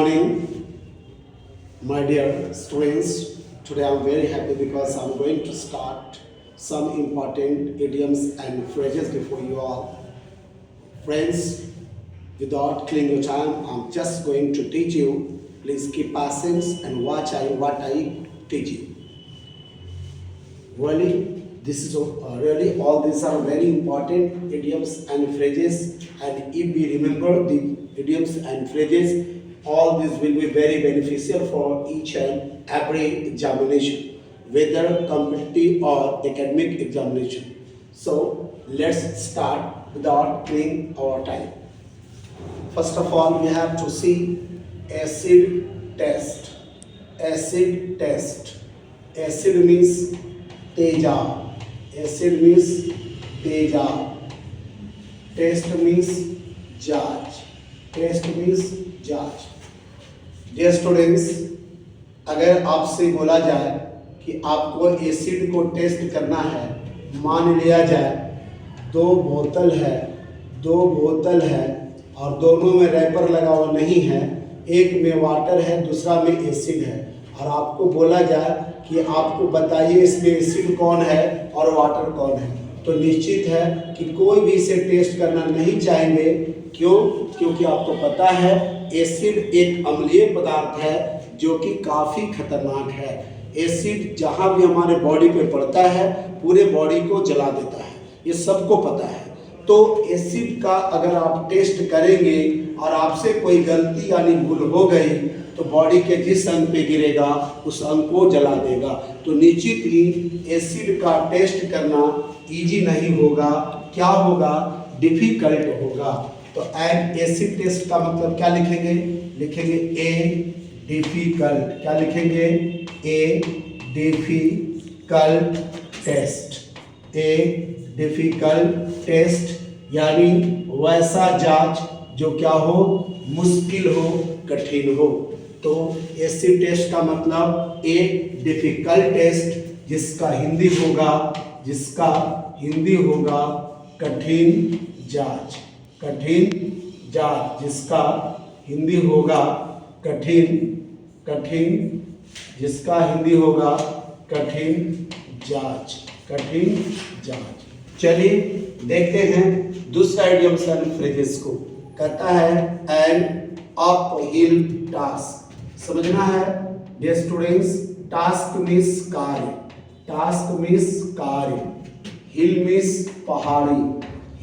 morning, my dear students. Today I'm very happy because I'm going to start some important idioms and phrases before you all. Friends, without killing your time, I'm just going to teach you. Please keep patience and watch what I teach you. Really, this is really all these are very important idioms and phrases, and if we remember the idioms and phrases, all this will be very beneficial for each and every examination, whether competitive or academic examination. So let's start without killing our time. First of all, we have to see acid test. Acid test. Acid means तेजाब. Acid means तेजाब. Test means जांच. Test means जांच. Dear students, अगर आपसे बोला जाए कि आपको एसिड को टेस्ट करना है, मान लिया जाए दो बोतल है और दोनों में रैपर लगा हुआ नहीं है, एक में वाटर है दूसरा में एसिड है, और आपको बोला जाए कि आपको बताइए इसमें एसिड कौन है और वाटर कौन है, तो निश्चित है कि कोई भी इसे टेस्ट करना नहीं चाहेंगे। क्यों? क्योंकि आपको पता है एसिड एक अम्लीय पदार्थ है जो कि काफ़ी खतरनाक है। एसिड जहाँ भी हमारे बॉडी पे पड़ता है पूरे बॉडी को जला देता है, ये सबको पता है। तो एसिड का अगर आप टेस्ट करेंगे और आपसे कोई गलती यानी भूल हो गई तो बॉडी के जिस अंग पे गिरेगा उस अंग को जला देगा। तो निश्चित ही एसिड का टेस्ट करना इजी नहीं होगा, क्या होगा, डिफिकल्ट होगा। तो एन एसिड टेस्ट का मतलब क्या लिखेंगे? लिखेंगे ए डिफिकल्ट। क्या लिखेंगे? A difficult test. A difficult test यानी वैसा जांच जो क्या हो, मुश्किल हो, कठिन हो। तो एसिड टेस्ट का मतलब ए डिफिकल्ट टेस्ट, जिसका हिंदी होगा कठिन जांच। कठिन जांच जिसका हिंदी होगा जिसका हिंदी होगा कठिन जांच। कठिन जांच। चलिए देखते हैं दूसरा इडियम्स एंड फ्रेजेस को। कहता है एन अपहिल टास्क। समझना है डियर स्टूडेंट्स, टास्क मीन्स कार्य, टास्क मीन्स कार्य, हिल मीन्स पहाड़ी,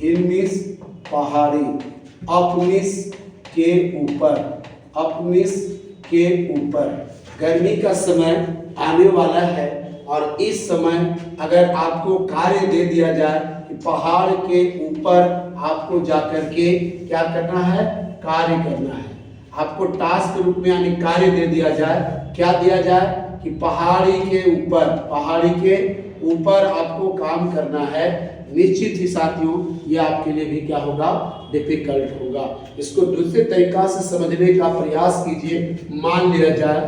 हिल मीन्स पहाड़ी, अप मीन्स के ऊपर, अप मीन्स के ऊपर। गर्मी का समय आने वाला है और इस समय अगर आपको कार्य दे दिया जाए कि पहाड़ के ऊपर आपको जाकर के क्या करना है, कार्य करना है, आपको टास्क रूप में यानी कार्य दे दिया जाए, क्या दिया जाए कि पहाड़ी के ऊपर आपको काम करना है, निश्चित ही साथियों ये आपके लिए भी क्या होगा, डिफिकल्ट होगा। इसको दूसरे तरीका से समझने का प्रयास कीजिए। मान लिया जाए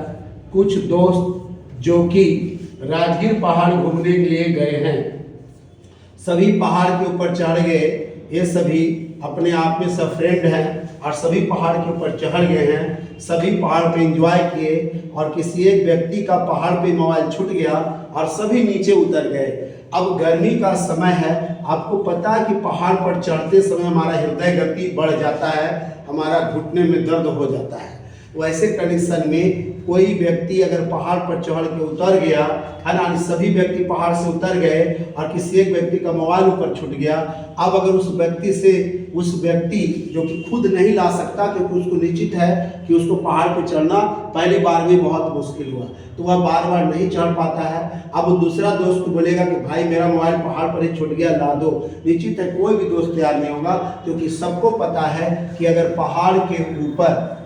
कुछ दोस्त जो कि राजगीर पहाड़ घूमने के लिए गए हैं, सभी पहाड़ के ऊपर चढ़ गए, ये सभी अपने आप में सब फ्रेंड हैं और सभी पहाड़ के ऊपर चढ़ गए हैं, सभी पहाड़ पे एंजॉय किए और किसी एक व्यक्ति का पहाड़ पे मोबाइल छूट गया और सभी नीचे उतर गए। अब गर्मी का समय है, आपको पता है कि पहाड़ पर चढ़ते समय हमारा हृदय गति बढ़ जाता है, हमारा घुटने में दर्द हो जाता है। वैसे कंडीशन में कोई व्यक्ति अगर पहाड़ पर चढ़ के उतर गया है ना, सभी व्यक्ति पहाड़ से उतर गए और किसी एक व्यक्ति का मोबाइल ऊपर छूट गया। अब अगर उस व्यक्ति जो कि खुद नहीं ला सकता, क्योंकि उसको निश्चित है कि उसको पहाड़ पर चढ़ना पहली बार में बहुत मुश्किल हुआ, तो वह बार बार नहीं चढ़ पाता है। अब दूसरा दोस्त को बोलेगा कि भाई मेरा मोबाइल पहाड़ पर ही छूट गया, ला दो, निश्चित है कोई भी दोस्त तैयार नहीं होगा, क्योंकि सबको पता है कि अगर पहाड़ के ऊपर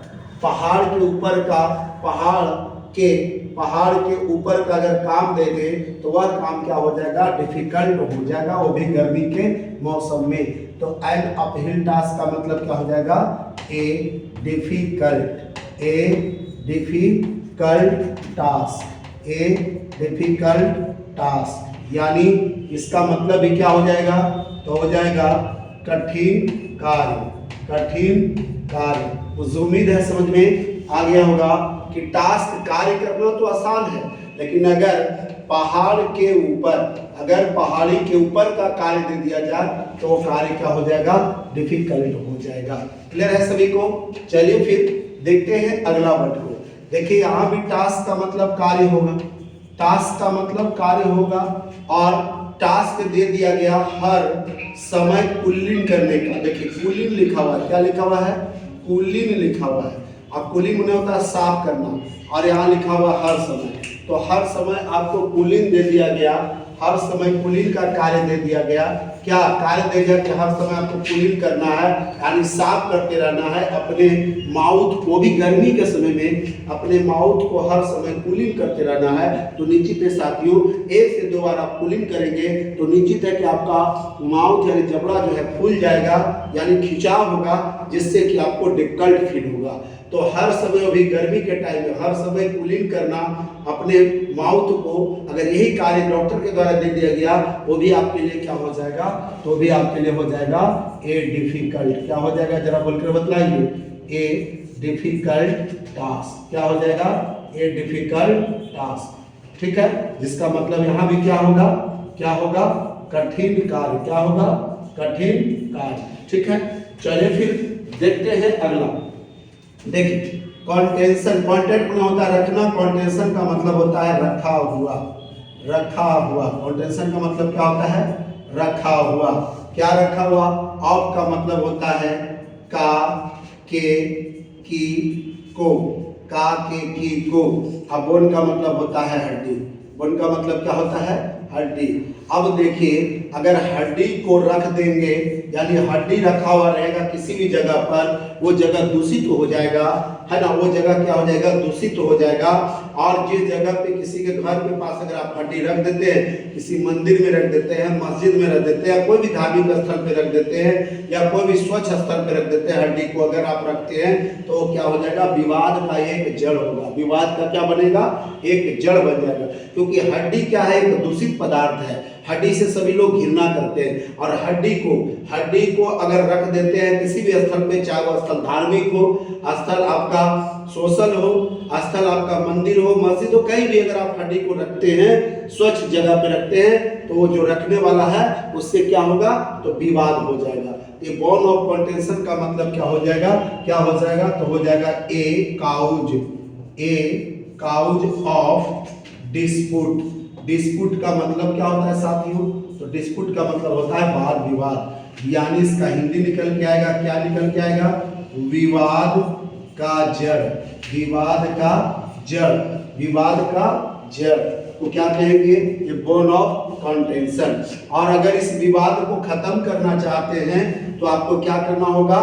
का अगर काम दे दे तो वह काम क्या हो जाएगा, डिफिकल्ट हो जाएगा, वो भी गर्मी के मौसम में। तो एन अपहिल टास्क का मतलब क्या हो जाएगा, ए डिफिकल्ट टास्क, यानी इसका मतलब भी क्या हो जाएगा, तो हो जाएगा कठिन कार्य। मुझे उम्मीद है समझ में आ गया होगा कि टास्क कार्य करना तो आसान है, लेकिन अगर पहाड़ी के ऊपर का कार्य दे दिया जाए तो वो कार्य क्या हो जाएगा, डिफिकल्ट हो जाएगा। क्लियर है सभी को? चलिए फिर देखते हैं अगला वर्ड को। देखिए यहाँ भी टास्क का मतलब कार्य होगा, टास्क का मतलब कार्य होगा, और टास्क दे दिया गया हर समय कुलीन करने का। देखिए कुलीन लिखा हुआ है, क्या लिखा हुआ है, कुलीन लिखा हुआ है। अब कुलीन में होता है साफ करना, और यहाँ लिखा हुआ हर समय, तो हर समय आपको कुलीन दे दिया गया, हर समय कुलीन का कार्य दे दिया गया। क्या कार्य दे दिया कि हर समय आपको कुलीन करना है, यानी साफ करते रहना है अपने माउथ को भी, गर्मी के समय में अपने माउथ को हर समय कुलीन करते रहना है। तो निश्चित है साथियों, 1 से 2 बार आप कुलीन करेंगे तो निश्चित है कि आपका माउथ यानी जबड़ा जो है फूल जाएगा, यानी खिंचाव होगा, जिससे कि आपको डिफिकल्ट फील होगा। तो हर समय, अभी गर्मी के टाइम में हर समय कुलीन करना अपने माउथ को, अगर यही कार्य डॉक्टर के द्वारा दे दिया गया, वो भी आपके लिए क्या हो जाएगा, तो भी आपके लिए हो जाएगा ए डिफिकल्ट। क्या हो जाएगा, जरा बोलकर बतलाइए, ए डिफिकल्ट टास्क। क्या हो जाएगा, ए डिफिकल्ट टास्क। ठीक है, जिसका मतलब यहाँ भी क्या होगा, क्या होगा, कठिन कार्य। क्या होगा, कठिन कार्य। ठीक है, चलिए फिर देखते हैं अगला। देखिए कॉन्टेंशन, कॉन्टेंट में होता है रखना, कॉन्टेंशन का मतलब होता है रखा हुआ, रखा हुआ। कॉन्टेंशन का मतलब क्या होता है, रखा हुआ। क्या रखा हुआ, ऑफ का मतलब होता है का, के, की, को, का, के, की, को। अब बोन का मतलब होता है हड्डी, बोन का मतलब क्या होता है, हड्डी। अब देखिए अगर हड्डी को रख देंगे, यानी हड्डी रखा हुआ रहेगा किसी भी जगह पर, वो जगह दूषित हो जाएगा, है ना, वो जगह क्या हो जाएगा, दूषित हो जाएगा। और जिस जगह पे किसी के घर के पास अगर आप हड्डी रख देते हैं, किसी मंदिर में रख देते हैं, मस्जिद में रख देते हैं, कोई भी धार्मिक स्थल पे रख देते हैं, या कोई भी स्वच्छ स्थल पे रख देते हैं, हड्डी को अगर आप रखते हैं तो क्या हो जाएगा, विवाद का एक जड़ होगा। विवाद का क्या बनेगा, एक जड़ बन जाएगा, क्योंकि हड्डी क्या है, एक दूषित पदार्थ है। हड्डी से सभी लोग घृणा करते हैं, और हड्डी को अगर रख देते हैं किसी भी स्थल पे, चाहे वो स्थल धार्मिक हो, स्थल आपका सोशल हो, स्थल आपका मंदिर हो, मस्जिद हो, कहीं भी अगर आप हड्डी को रखते हैं, स्वच्छ जगह पे रखते हैं, तो वो जो रखने वाला है उससे क्या होगा, तो विवाद हो जाएगा। ये बोन ऑफ कॉन्टेंशन का मतलब क्या हो जाएगा, क्या हो जाएगा, तो हो जाएगा ए काउज ऑफ डिस्प्यूट। डिस्प्यूट का मतलब क्या होता है साथियों, तो डिस्प्यूट का मतलब होता है वाद विवाद, यानी इसका हिंदी निकल के आएगा, क्या निकल के आएगा, विवाद का जड़, विवाद का जड़, विवाद का जड़ को क्या कहेंगे, ये बोन ऑफ कॉन्टेंशन। और अगर इस विवाद को खत्म करना चाहते हैं तो आपको क्या करना होगा,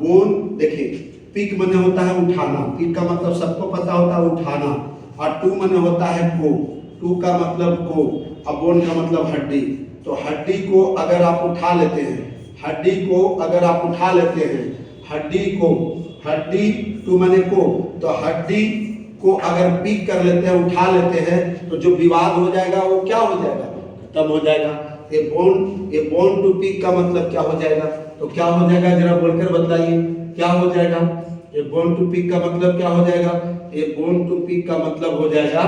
बोन, देखिए पिक मने होता है उठाना, पिक का मतलब सबको पता होता है उठाना, और टू मने होता है को, टू का मतलब को, अब बोन का मतलब हड्डी। तो हड्डी को अगर आप उठा लेते हैं, हड्डी को अगर आप उठा लेते हैं, हड्डी टू माने को, तो हड्डी को अगर पिक कर लेते हैं, उठा लेते हैं, तो जो विवाद हो जाएगा वो क्या हो जाएगा, खत्म हो जाएगा। ये बोन टू पिक का मतलब क्या हो जाएगा, तो क्या हो जाएगा, जरा बोलकर बताइए, क्या हो जाएगा, ये बोन टू पिक का मतलब क्या हो जाएगा, ये बोन टू पिक का मतलब हो जाएगा,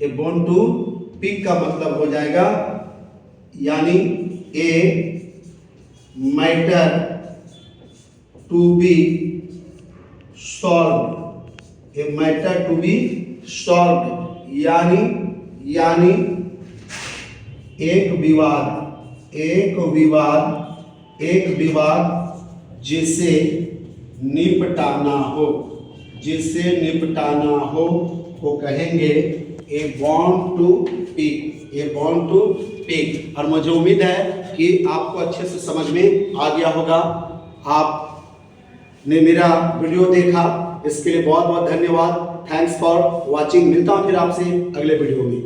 ए बोन टू पिक का मतलब हो जाएगा, यानी a matter to be solve, a matter to be solve, यानी एक विवाद जिसे निपटाना हो को कहेंगे ए बॉन्ड टू पिक। और मुझे उम्मीद है कि आपको अच्छे से समझ में आ गया होगा। आपने मेरा वीडियो देखा, इसके लिए बहुत बहुत धन्यवाद। Thanks for watching. मिलता हूँ फिर आपसे अगले वीडियो में।